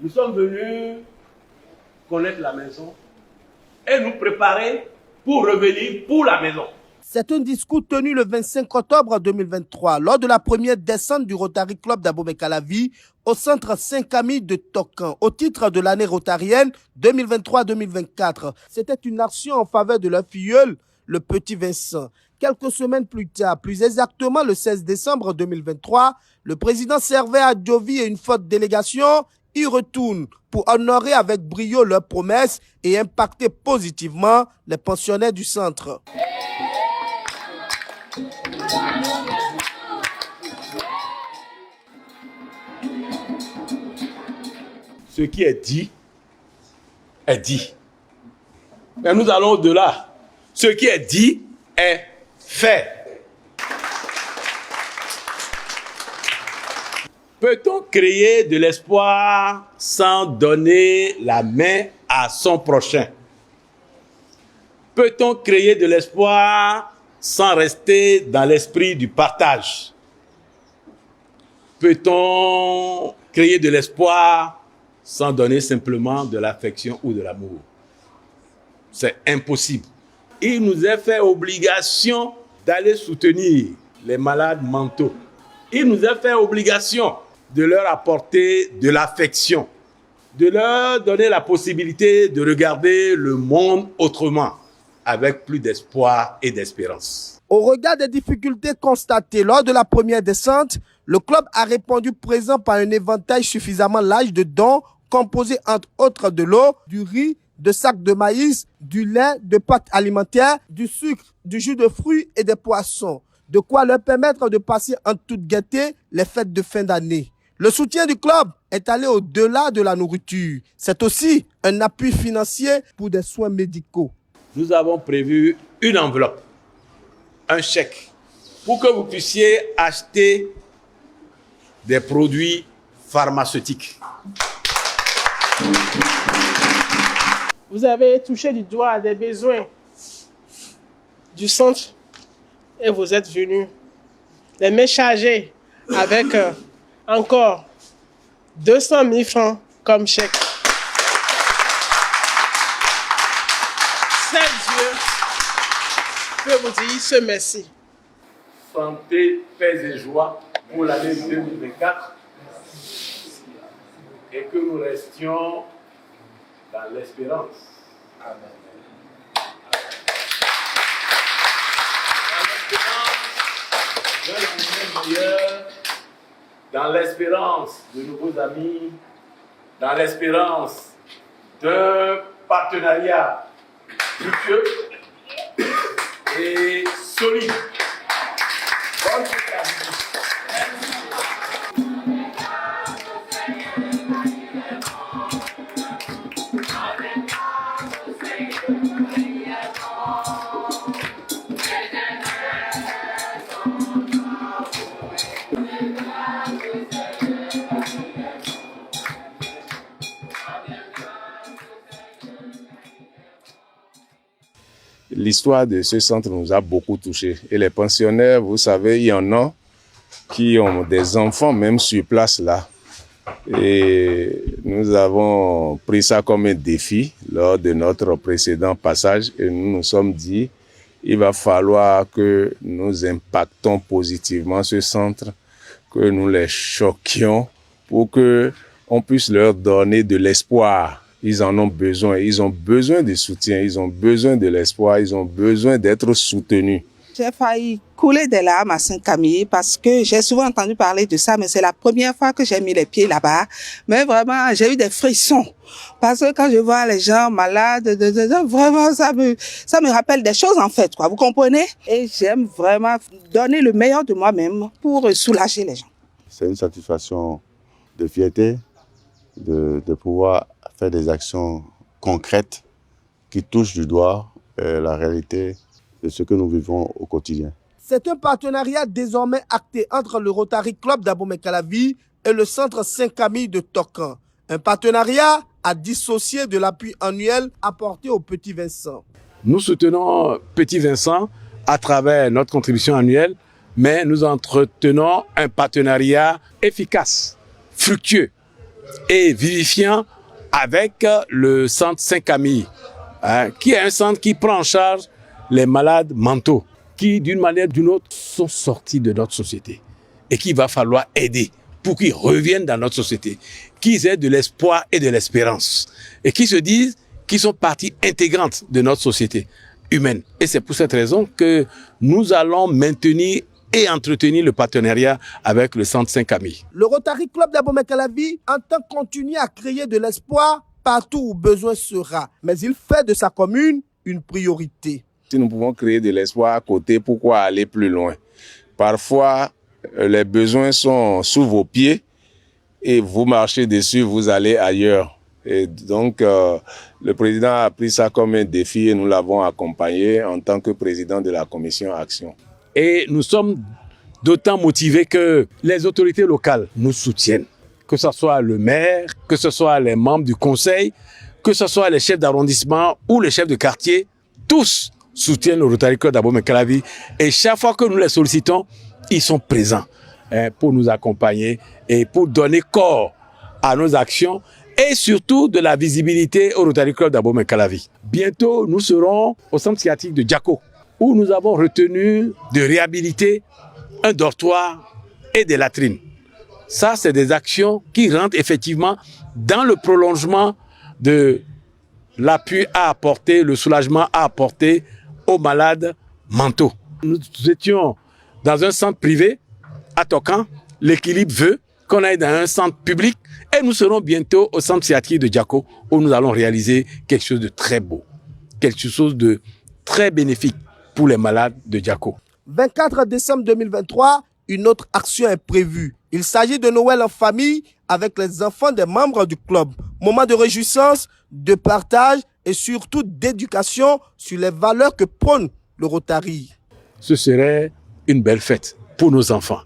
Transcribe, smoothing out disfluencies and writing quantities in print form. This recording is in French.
Nous sommes venus connaître la maison et nous préparer pour revenir pour la maison. C'est un discours tenu le 25 octobre 2023 lors de la première descente du Rotary Club d'Abomey-Calavi au centre Saint-Camille de Tocan au titre de l'année rotarienne 2023-2024. C'était une action en faveur de leur filleul, le petit Vincent. Quelques semaines plus tard, plus exactement le 16 décembre 2023, le président Servais Adjovi et une forte délégation y retournent pour honorer avec brio leurs promesses et impacter positivement les pensionnaires du centre. Ce qui est dit, est dit. Mais nous allons au-delà. Ce qui est dit est fait. Peut-on créer de l'espoir sans donner la main à son prochain? Peut-on créer de l'espoir sans rester dans l'esprit du partage? Peut-on créer de l'espoir sans donner simplement de l'affection ou de l'amour? C'est impossible. Il nous est fait obligation d'aller soutenir les malades mentaux. Il nous est fait obligation de leur apporter de l'affection, de leur donner la possibilité de regarder le monde autrement, avec plus d'espoir et d'espérance. Au regard des difficultés constatées lors de la première descente, le club a répondu présent par un éventail suffisamment large de dons composés entre autres de l'eau, du riz, de sacs de maïs, du lait, de pâtes alimentaires, du sucre, du jus de fruits et des poissons. De quoi leur permettre de passer en toute gaieté les fêtes de fin d'année. Le soutien du club est allé au-delà de la nourriture. C'est aussi un appui financier pour des soins médicaux. Nous avons prévu une enveloppe, un chèque, pour que vous puissiez acheter des produits pharmaceutiques. Vous avez touché du doigt à des besoins du centre et vous êtes venus les mains chargées avec encore 200 000 francs comme chèque. C'est Dieu peut vous dire ce merci. Santé, paix et joie pour l'année 2024 et que nous restions dans l'espérance. Amen. Dans l'espérance d'un avenir meilleur, dans l'espérance de nouveaux amis, dans l'espérance d'un partenariat fructueux et solide. Bonne fête à vous. L'histoire de ce centre nous a beaucoup touchés. Et les pensionnaires, vous savez, il y en a qui ont des enfants même sur place là. Et nous avons pris ça comme un défi lors de notre précédent passage et nous nous sommes dit il va falloir que nous impactons positivement ce centre, que nous les choquions pour que on puisse leur donner de l'espoir. Ils en ont besoin de soutien, ils ont besoin de l'espoir, ils ont besoin d'être soutenus. J'ai failli couler des larmes à Saint-Camille parce que j'ai souvent entendu parler de ça, mais c'est la première fois que j'ai mis les pieds là-bas. Mais vraiment, j'ai eu des frissons parce que quand je vois les gens malades, vraiment, ça me rappelle des choses en fait, quoi. Vous comprenez? Et j'aime vraiment donner le meilleur de moi-même pour soulager les gens. C'est une satisfaction de fierté de pouvoir faire des actions concrètes qui touchent du doigt la réalité de ce que nous vivons au quotidien. C'est un partenariat désormais acté entre le Rotary Club d'Abomey-Calavi et le centre Saint-Camille de Tocan. Un partenariat à dissocier de l'appui annuel apporté au Petit Vincent. Nous soutenons Petit Vincent à travers notre contribution annuelle, mais nous entretenons un partenariat efficace, fructueux, et vivifiant avec le centre Saint-Camille, qui est un centre qui prend en charge les malades mentaux, qui d'une manière ou d'une autre sont sortis de notre société et qu'il va falloir aider pour qu'ils reviennent dans notre société, qu'ils aient de l'espoir et de l'espérance et qu'ils se disent qu'ils sont partie intégrante de notre société humaine. Et c'est pour cette raison que nous allons maintenir et entretenir le partenariat avec le centre Saint-Camille. Le Rotary Club d'Abomey-Calavi entend continuer à créer de l'espoir partout où besoin sera, mais il fait de sa commune une priorité. Si nous pouvons créer de l'espoir à côté, pourquoi aller plus loin? Parfois, les besoins sont sous vos pieds et vous marchez dessus, vous allez ailleurs. Et donc, le président a pris ça comme un défi et nous l'avons accompagné en tant que président de la commission Action. Et nous sommes d'autant motivés que les autorités locales nous soutiennent, que ce soit le maire, que ce soit les membres du conseil, que ce soit les chefs d'arrondissement ou les chefs de quartier, tous soutiennent le Rotary Club d'Abomey-Calavi. Et chaque fois que nous les sollicitons, ils sont présents pour nous accompagner et pour donner corps à nos actions et surtout de la visibilité au Rotary Club d'Abomey-Calavi. Bientôt, nous serons au centre psychiatrique de Djako, où nous avons retenu de réhabiliter un dortoir et des latrines. Ça, c'est des actions qui rentrent effectivement dans le prolongement de l'appui à apporter, le soulagement à apporter aux malades mentaux. Nous étions dans un centre privé à Tokan. L'équilibre veut qu'on aille dans un centre public et nous serons bientôt au centre psychiatrique de Djako où nous allons réaliser quelque chose de très beau, quelque chose de très bénéfique pour les malades de Djako. 24 décembre 2023, une autre action est prévue. Il s'agit de Noël en famille avec les enfants des membres du club. Moment de réjouissance, de partage et surtout d'éducation sur les valeurs que prône le Rotary. Ce serait une belle fête pour nos enfants.